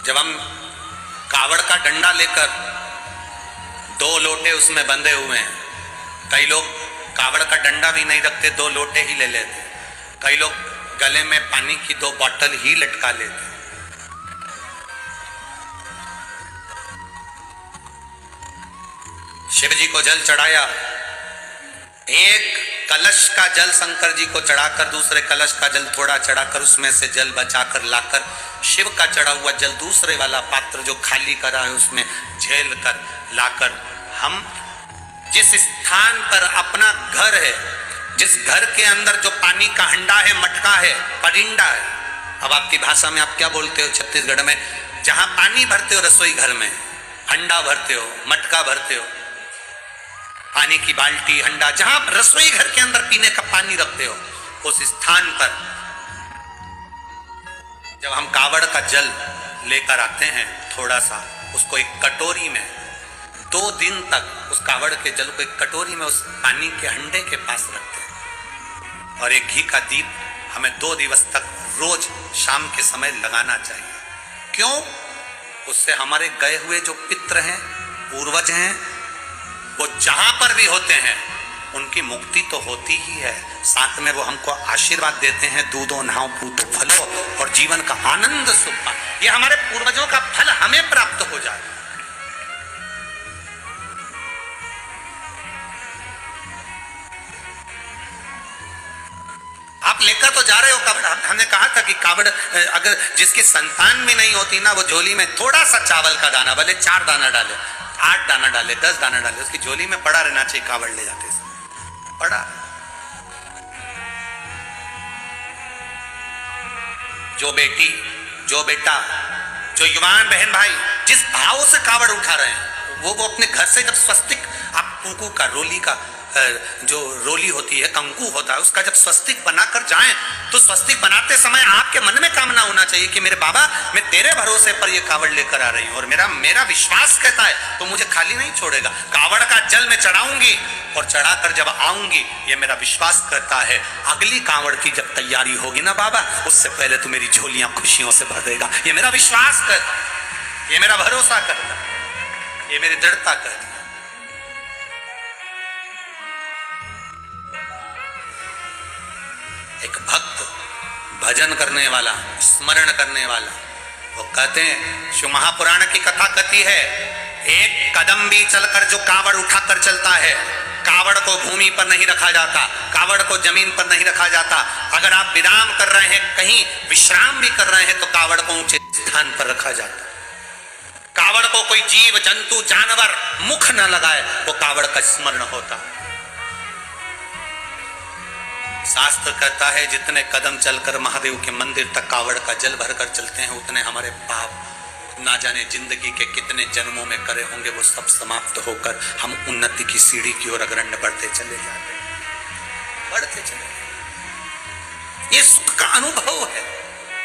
जब हम कावड़ का डंडा लेकर 2 लोटे उसमें बंधे हुए हैं, कई लोग कावड़ का डंडा भी नहीं रखते, 2 लोटे ही ले लेते, कई लोग गले में पानी की 2 बॉटल ही लटका लेते। शिव जी को जल चढ़ाया, एक कलश का जल शंकर जी को चढ़ाकर दूसरे कलश का जल थोड़ा चढ़ाकर उसमें से जल बचाकर लाकर शिव का चढ़ा हुआ जल दूसरे वाला पात्र जो खाली करा है उसमें झेल कर लाकर हम जिस स्थान पर अपना घर है, जिस घर के अंदर जो पानी का हंडा है, मटका है, परिंडा है, अब आपकी भाषा में आप क्या बोलते हो छत्तीसगढ़ में, जहां पानी भरते हो रसोई घर में, हंडा भरते हो, मटका भरते हो, पानी की बाल्टी, हंडा, जहां रसोई घर के अंदर पीने का पानी रखते हो, उस स्थान पर जब हम कावड़ का जल लेकर आते हैं, थोड़ा सा उसको एक कटोरी में 2 दिन तक उस कावड़ के जल को एक कटोरी में उस पानी के हंडे के पास रखते हैं और एक घी का दीप हमें 2 दिवस तक रोज शाम के समय लगाना चाहिए। क्यों? उससे हमारे गए हुए जो पितृ हैं, पूर्वज हैं, वो जहां पर भी होते हैं उनकी मुक्ति तो होती ही है, साथ में वो हमको आशीर्वाद देते हैं, दूधो नहाओ पूतो फलो, और जीवन का आनंद सुख पा, ये हमारे पूर्वजों का फल हमें प्राप्त हो जाए। आप लेकर तो जा रहे हो कावड़, हमने कहा था कि कावड़ अगर जिसकी संतान भी नहीं होती ना, वो झोली में थोड़ा सा चावल का दाना, भले 4 दाना डाले, 8 दाना डाले, 10 दाना डाले, उसकी झोली में पड़ा रहना चाहिए। कावड़ ले जाते पड़ा, जो बेटी, जो बेटा, जो युवान बहन भाई जिस भाव से कावड़ उठा रहे हैं, वो अपने घर से जब स्वस्तिक, आप कुंकू का, रोली का जो रोली होती है, कंकु होता है, उसका जब स्वस्तिक बनाकर जाएं तो स्वस्तिक बनाते समय आपके मन में कामना होना चाहिए कि मेरे बाबा, मैं तेरे भरोसे पर ये कावड़ लेकर आ रही हूं और मेरा विश्वास कहता है तो मुझे खाली नहीं छोड़ेगा। कावड़ का जल मैं चढ़ाऊंगी और चढ़ाकर जब आऊंगी, ये मेरा विश्वास करता है अगली कावड़ की जब तैयारी होगी ना बाबा, उससे पहले तो मेरी झोलियां खुशियों से भर देगा। ये मेरा विश्वास करता है, ये मेरा भरोसा करता है, ये मेरी दृढ़ता करता है। एक भक्त, भजन करने वाला, स्मरण करने वाला, वो कहते हैं, शिव महापुराण की कथा कहती है, एक कदम भी चलकर जो कावड़ उठाकर चलता है, कावड़ को भूमि पर नहीं रखा जाता, कावड़ को जमीन पर नहीं रखा जाता। अगर आप विराम कर रहे हैं, कहीं विश्राम भी कर रहे हैं, तो कावड़ को ऊंचे स्थान पर रखा जाता। कावड़ को कोई जीव, जंतु, जानवर मुख न लगाए, वो कावड़ का स्मरण होता। शास्त्र कहता है जितने कदम चलकर महादेव के मंदिर तक कावड़ का जल भरकर चलते हैं, उतने हमारे पाप ना जाने जिंदगी के कितने जन्मों में करे होंगे, वो सब समाप्त होकर हम उन्नति की सीढ़ी की ओर अग्रण्य बढ़ते चले जाते हैं, बढ़ते चले। ये सुख का अनुभव है,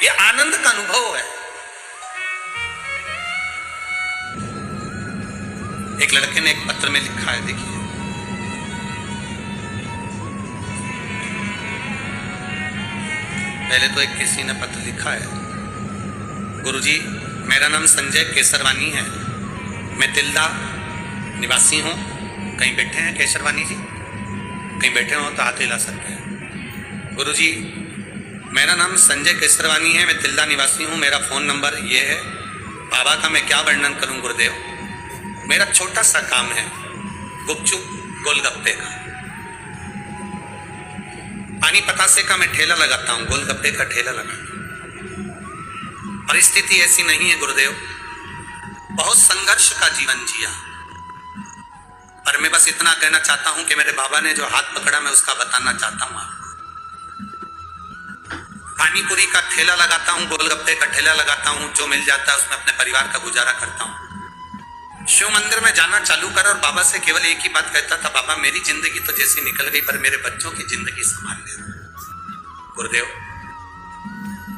ये आनंद का अनुभव है। एक लड़के ने एक पत्र में लिखा है, देखिए, पहले तो एक किसी ने पत्र लिखा है, गुरुजी मेरा नाम संजय केसरवानी है, मैं तिल्दा निवासी हूँ। कहीं बैठे हैं केसरवानी जी? कहीं बैठे हो तो हाथ हिला सकते हैं। गुरुजी मेरा नाम संजय केसरवानी है, मैं तिल्दा निवासी हूँ, मेरा फ़ोन नंबर ये है। बाबा का मैं क्या वर्णन करूँ गुरुदेव, मेरा छोटा सा काम है, गुपचुप गोलगप्पे का, पानी पतासे का मैं ठेला लगाता हूँ, गोलगप्पे का ठेला लगाता हूँ। परिस्थिति ऐसी नहीं है गुरुदेव, बहुत संघर्ष का जीवन जिया, पर मैं बस इतना कहना चाहता हूं कि मेरे बाबा ने जो हाथ पकड़ा, मैं उसका बताना चाहता हूं आपको। पानी पूरी का ठेला लगाता हूं, गोलगप्पे का ठेला लगाता हूं, जो मिल जाता है उसमें अपने परिवार का गुजारा करता हूं। शिव मंदिर में जाना चालू कर और बाबा से केवल एक ही बात कहता था, बाबा मेरी जिंदगी तो जैसी निकल गई, पर मेरे बच्चों की जिंदगी संभाल लेना। गुरुदेव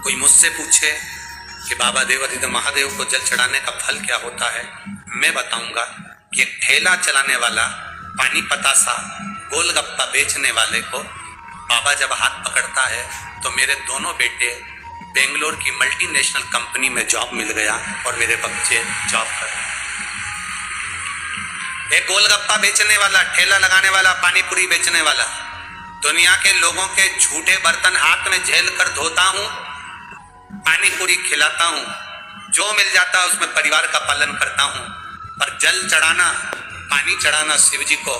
कोई मुझसे पूछे कि बाबा देवाधिदेव महादेव को जल चढ़ाने का फल क्या होता है, मैं बताऊंगा कि एक ठेला चलाने वाला, पानी पतासा, गोलगप्पा बेचने वाले को बाबा जब हाथ पकड़ता है तो मेरे दोनों बेटे बेंगलोर की मल्टीनेशनल कंपनी में जॉब मिल गया और मेरे बच्चे जॉब कर रहे हैं। एक गोलगप्पा बेचने वाला, ठेला लगाने वाला, पानी पूरी बेचने वाला, दुनिया के लोगों के झूठे बर्तन हाथ में झेल कर धोता हूं, पानी पूरी खिलाता हूं, जो मिल जाता है उसमें परिवार का पालन करता हूं। पर जल चढ़ाना, पानी चढ़ाना शिव जी को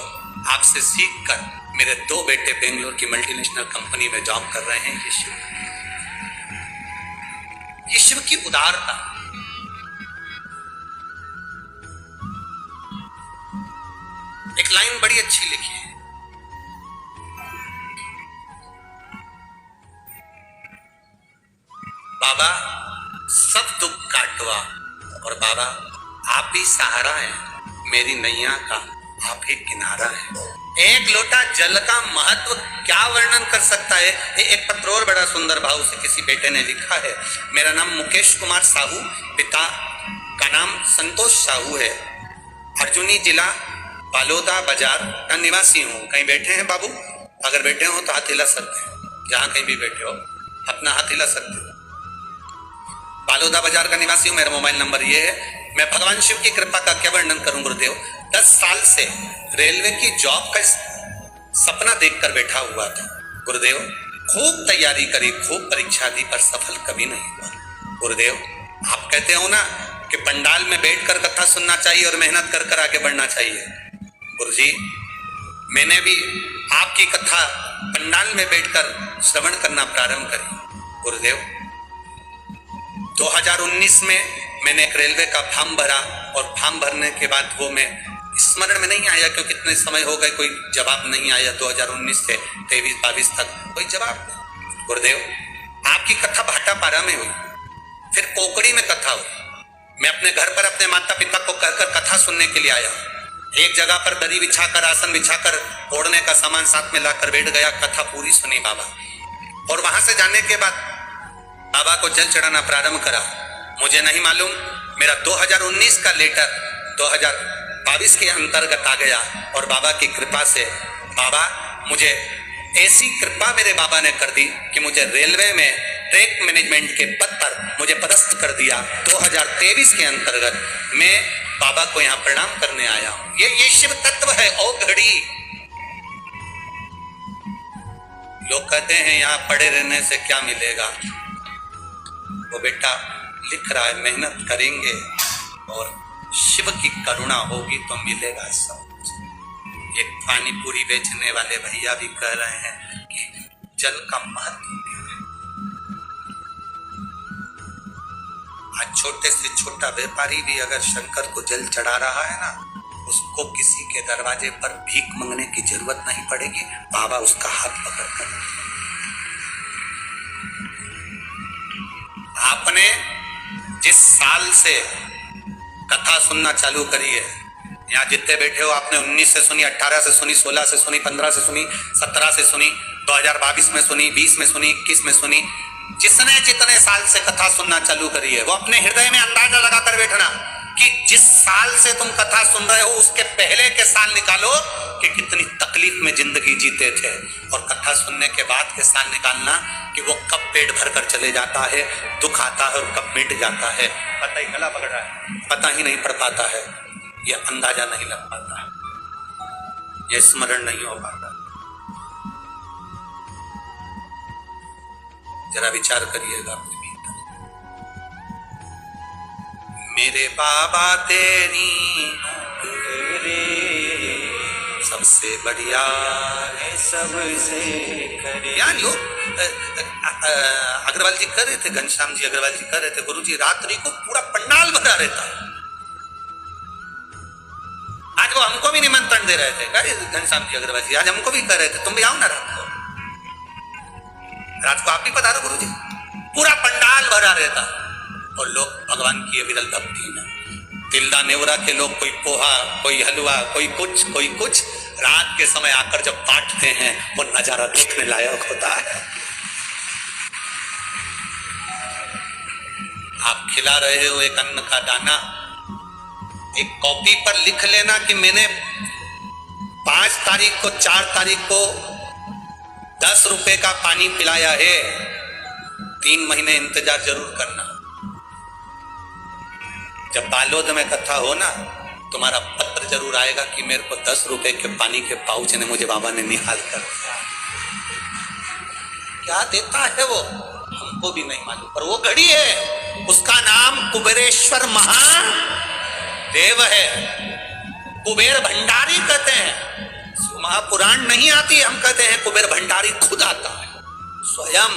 आपसे सीख कर मेरे 2 बेटे बेंगलोर की मल्टीनेशनल कंपनी में जॉब कर रहे हैं। ये शिव की उदारता। एक लाइन बड़ी अच्छी लिखी है, बाबा सब दुख काटवा और बाबा आप ही सहारा है, मेरी नैया का आप ही किनारा है। एक लोटा जल का महत्व क्या वर्णन कर सकता है। एक पत्र और बड़ा सुंदर भाव से किसी बेटे ने लिखा है, मेरा नाम मुकेश कुमार साहू, पिता का नाम संतोष साहू है, अर्जुनी जिला बालोदा बाजार का निवासी हूँ। कहीं बैठे हैं बाबू? अगर बैठे हो तो हाथ हिला सकते हैं, जहां कहीं भी बैठे हो अपना हाथ हिला सकते हो। बालोदा बाजार का निवासी हूँ, मेरा मोबाइल नंबर ये है। मैं भगवान शिव की कृपा का क्या वर्णन करूं गुरुदेव। 10 साल से रेलवे की जॉब का सपना देखकर बैठा हुआ था गुरुदेव। खूब तैयारी करी, खूब परीक्षा दी, पर सफल कभी नहीं हुआ गुरुदेव। आप कहते हो ना कि पंडाल में बैठकर कथा सुनना चाहिए और मेहनत कर कर आगे बढ़ना चाहिए। गुरुजी, मैंने भी आपकी कथा पंडाल में बैठकर श्रवण करना प्रारंभ करी गुरुदेव। 2019 में मैंने एक रेलवे का फॉर्म भरा और फॉर्म भरने के बाद वो मैं स्मरण में नहीं आया क्योंकि कितने समय हो गए, कोई जवाब नहीं आया। 2019 से 23-22 तक कोई जवाब नहीं गुरुदेव। आपकी कथा भाटापारा में हुई, फिर कोकड़ी में कथा हुई। मैं अपने घर पर अपने माता पिता को कहकर कथा सुनने के लिए आया। एक जगह पर दरी बिछाकर, आसन बिछाकर, ओढ़ने का सामान साथ में लाकर बैठ गया, कथा पूरी सुनी बाबा। और वहां से जाने के बाद बाबा को जल चढ़ाना प्रारंभ करा। मुझे नहीं मालूम, मेरा 2019 का लेटर 2022 के अंतर्गत आ गया और बाबा की कृपा से बाबा मुझे ऐसी कृपा मेरे बाबा ने कर दी कि मुझे रेलवे में ट्रैक मैनेजमेंट के पद पर मुझे पदस्थ कर दिया। 2023 के अंतर्गत मैं बाबा को यहाँ प्रणाम करने आया हूं। ये शिव तत्व है। ओ घड़ी लोग कहते हैं यहाँ पड़े रहने से क्या मिलेगा। वो बेटा लिख रहा है, मेहनत करेंगे और शिव की करुणा होगी तो मिलेगा सब। एक पानी पूरी बेचने वाले भैया भी कह रहे हैं कि जल का महत्व क्या है। आज छोटे से छोटा व्यापारी भी अगर शंकर को जल चढ़ा रहा है ना, उसको किसी के दरवाजे पर भीख मांगने की जरूरत नहीं पड़ेगी, बाबा उसका हाथ पकड़कर। आपने जिस साल से कथा सुनना चालू करी है, यहाँ जितने बैठे हो आपने 19 से सुनी, 18 से सुनी, 16 से सुनी, 15 से सुनी, 17 से सुनी, 2022 में सुनी, 20 में सुनी, 21 में सुनी। जिसने जितने साल से कथा सुनना चालू करी है वो अपने हृदय में अंदाजा लगाकर बैठना कि जिस साल से तुम कथा सुन रहे हो उसके पहले के साल निकालो कि कितनी तकलीफ में जिंदगी जीते थे, और कथा सुनने के बाद के साल निकालना कि वो कब पेट भरकर चले जाता है, दुख आता है और कब मिट जाता है, पता ही गला पकड़ रहा है, पता ही नहीं पड़ पाता है, ये अंदाजा नहीं लग पाता है, ये स्मरण नहीं हो पाता। जरा विचार करिएगा अपने भीतर। मेरे बाबा तेरी सबसे बढ़िया है, सबसे यार लोग अग्रवाल जी कर रहे थे, घनश्याम जी अग्रवाल जी कर रहे थे, गुरु जी रात्रि को पूरा पंडाल भरा रहता। आज वो हमको भी निमंत्रण दे रहे थे, घनश्याम जी अग्रवाल जी आज हमको भी कर रहे थे, तुम भी आओ ना रात को, रात को आप भी पधारो गुरु जी। पूरा पंडाल भरा रहता और लोग भगवान की विरल भक्ति में, तिल्दा नेवरा के लोग कोई पोहा, कोई हलवा, कोई कुछ रात के समय आकर जब बांटते हैं वो नजारा देखने लायक होता है। आप खिला रहे हो एक अन्न का दाना, एक कॉपी पर लिख लेना कि मैंने 5 तारीख को 4 तारीख को 10 रुपए का पानी पिलाया है, 3 महीने इंतजार जरूर करना। जब बालोद में कथा हो ना, तुम्हारा पत्र जरूर आएगा कि मेरे को 10 रुपए के पानी के पाउच ने मुझे बाबा ने निहाल कर दिया। क्या देता है वो हमको भी नहीं मालूम, पर वो घड़ी है, उसका नाम कुबेरेश्वर महादेव है। कुबेर भंडारी कहते हैं, महापुराण नहीं आती, हम कहते हैं कुबेर भंडारी खुद आता है, स्वयं